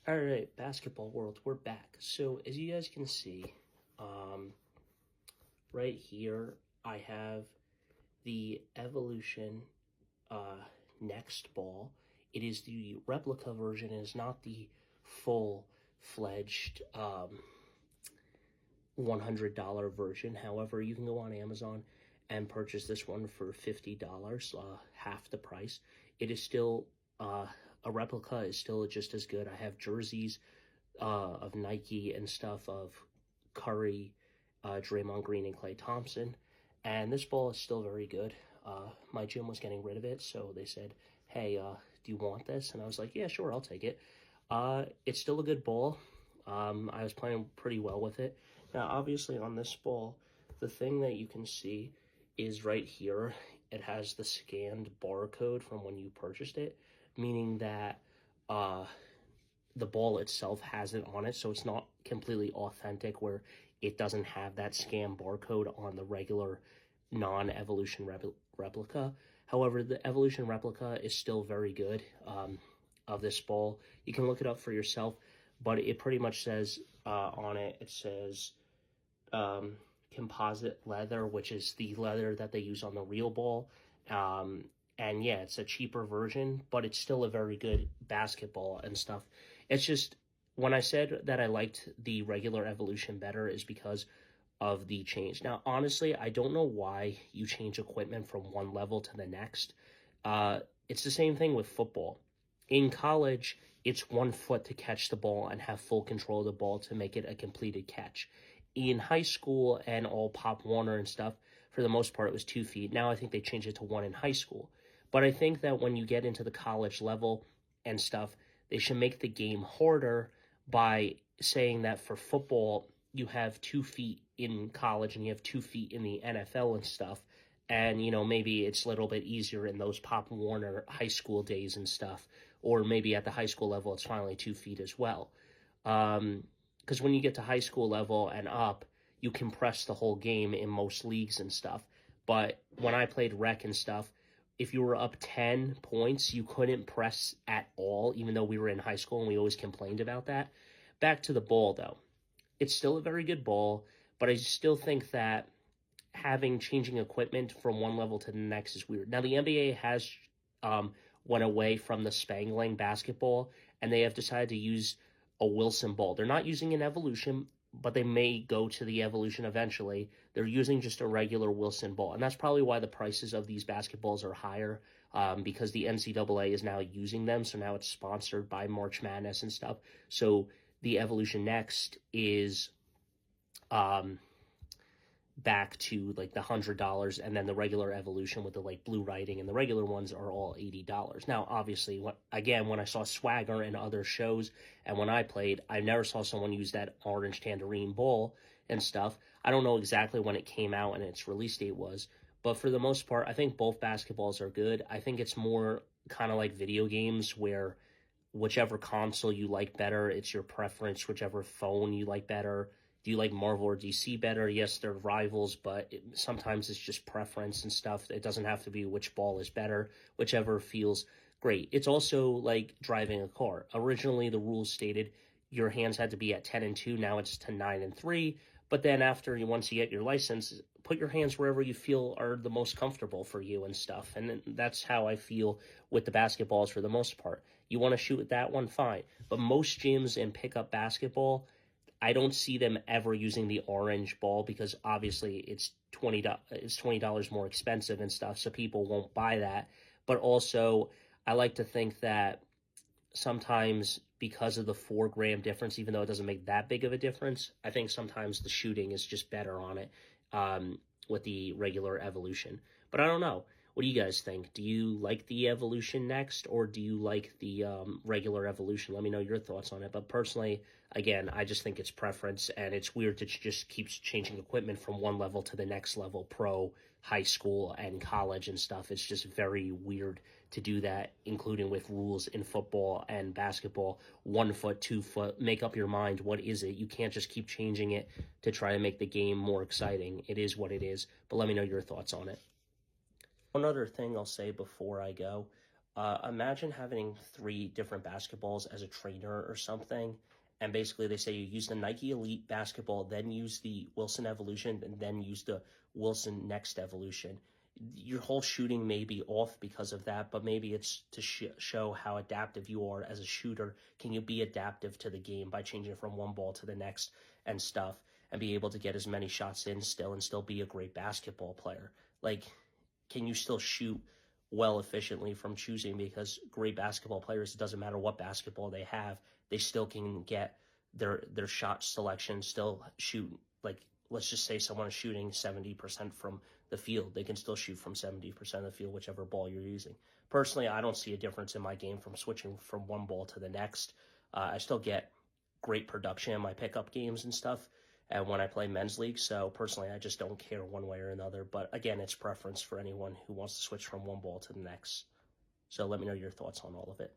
All right, basketball world, we're back. So as you guys can see, right here, I have the Evolution Next ball. It is the replica version. It is not the full-fledged $100 version. However, you can go on Amazon and purchase this one for $50, half the price. It is still a replica is still just as good. I have jerseys of Nike and stuff of Curry, Draymond Green, and Klay Thompson, and this ball is still very good. My gym was getting rid of it, so they said, "Hey, do you want this?" And I was like, "Yeah, sure, I'll take it." It's still a good ball. I was playing pretty well with it. Now, obviously, on this ball, the thing that you can see is right here. It has the scanned barcode from when you purchased it, meaning that the ball itself has it on it, so it's not completely authentic where it doesn't have that scanned barcode on the regular non-Evolution replica. However, the Evolution replica is still very good of this ball. You can look it up for yourself, but it pretty much says on it, it says composite leather, which is the leather that they use on the real ball. And yeah, it's a cheaper version, but it's still a very good basketball and stuff. It's just, when I said that I liked the regular Evolution better is because of the change. Now, honestly, I don't know why you change equipment from one level to the next. It's the same thing with football. In college, it's 1 foot to catch the ball and have full control of the ball to make it a completed catch. In high school and all Pop Warner and stuff, for the most part, it was 2 feet. Now I think they changed it to 1 in high school. But I think that when you get into the college level and stuff, they should make the game harder by saying that for football, you have 2 feet in college and you have 2 feet in the NFL and stuff. And, you know, maybe it's a little bit easier in those Pop Warner high school days and stuff. Or maybe at the high school level, it's finally 2 feet as well. Because when you get to high school level and up, you compress the whole game in most leagues and stuff. But when I played rec and stuff, if you were up 10 points, you couldn't press at all, even though we were in high school and we always complained about that. Back to the ball, though. It's still a very good ball, but I still think that changing equipment from one level to the next is weird. Now, the NBA has went away from the spangling basketball, and they have decided to use a Wilson ball. They're not using an Evolution, but they may go to the Evolution eventually. They're using just a regular Wilson ball, and that's probably why the prices of these basketballs are higher, because the NCAA is now using them, so now it's sponsored by March Madness and stuff. So the Evolution Next is back to like the $100, and then the regular Evolution with the like blue writing and the regular ones are all $80. Now, obviously, when I saw Swagger and other shows, and when I played, I never saw someone use that orange tangerine ball and stuff. I don't know exactly when it came out and its release date was, but for the most part, I think both basketballs are good. I think it's more kind of like video games where whichever console you like better, it's your preference, whichever phone you like better. Do you like Marvel or DC better? Yes, they're rivals, but sometimes it's just preference and stuff. It doesn't have to be which ball is better, whichever feels great. It's also like driving a car. Originally, the rules stated your hands had to be at 10 and 2. Now it's to 9 and 3. But then once you get your license, put your hands wherever you feel are the most comfortable for you and stuff. And that's how I feel with the basketballs for the most part. You want to shoot with that one, fine. But most gyms and pickup basketball, I don't see them ever using the orange ball because obviously it's $20 more expensive and stuff, so people won't buy that. But also, I like to think that sometimes because of the 4 gram difference, even though it doesn't make that big of a difference, I think sometimes the shooting is just better on it with the regular Evolution. But I don't know. What do you guys think? Do you like the Evolution Next, or do you like the regular Evolution? Let me know your thoughts on it. But personally, again, I just think it's preference, and it's weird to just keep changing equipment from one level to the next level, pro, high school, and college and stuff. It's just very weird to do that, including with rules in football and basketball. 1 foot, 2 foot, make up your mind. What is it? You can't just keep changing it to try to make the game more exciting. It is what it is. But let me know your thoughts on it. One other thing I'll say before I go, Imagine having 3 different basketballs as a trainer or something, and basically they say you use the Nike Elite basketball, then use the Wilson Evolution, and then use the Wilson Next Evolution. Your whole shooting may be off because of that, but maybe it's to show how adaptive you are as a shooter. Can you be adaptive to the game by changing from one ball to the next and stuff, and be able to get as many shots in still and still be a great basketball player? Like, can you still shoot well efficiently from choosing? Because great basketball players, it doesn't matter what basketball they have, they still can get their shot selection, still shoot. Like, let's just say someone is shooting 70% from the field, they can still shoot from 70% of the field, whichever ball you're using. Personally, I don't see a difference in my game from switching from one ball to the next. I still get great production in my pickup games and stuff, and when I play men's league. So personally, I just don't care one way or another. But again, it's preference for anyone who wants to switch from one ball to the next. So let me know your thoughts on all of it.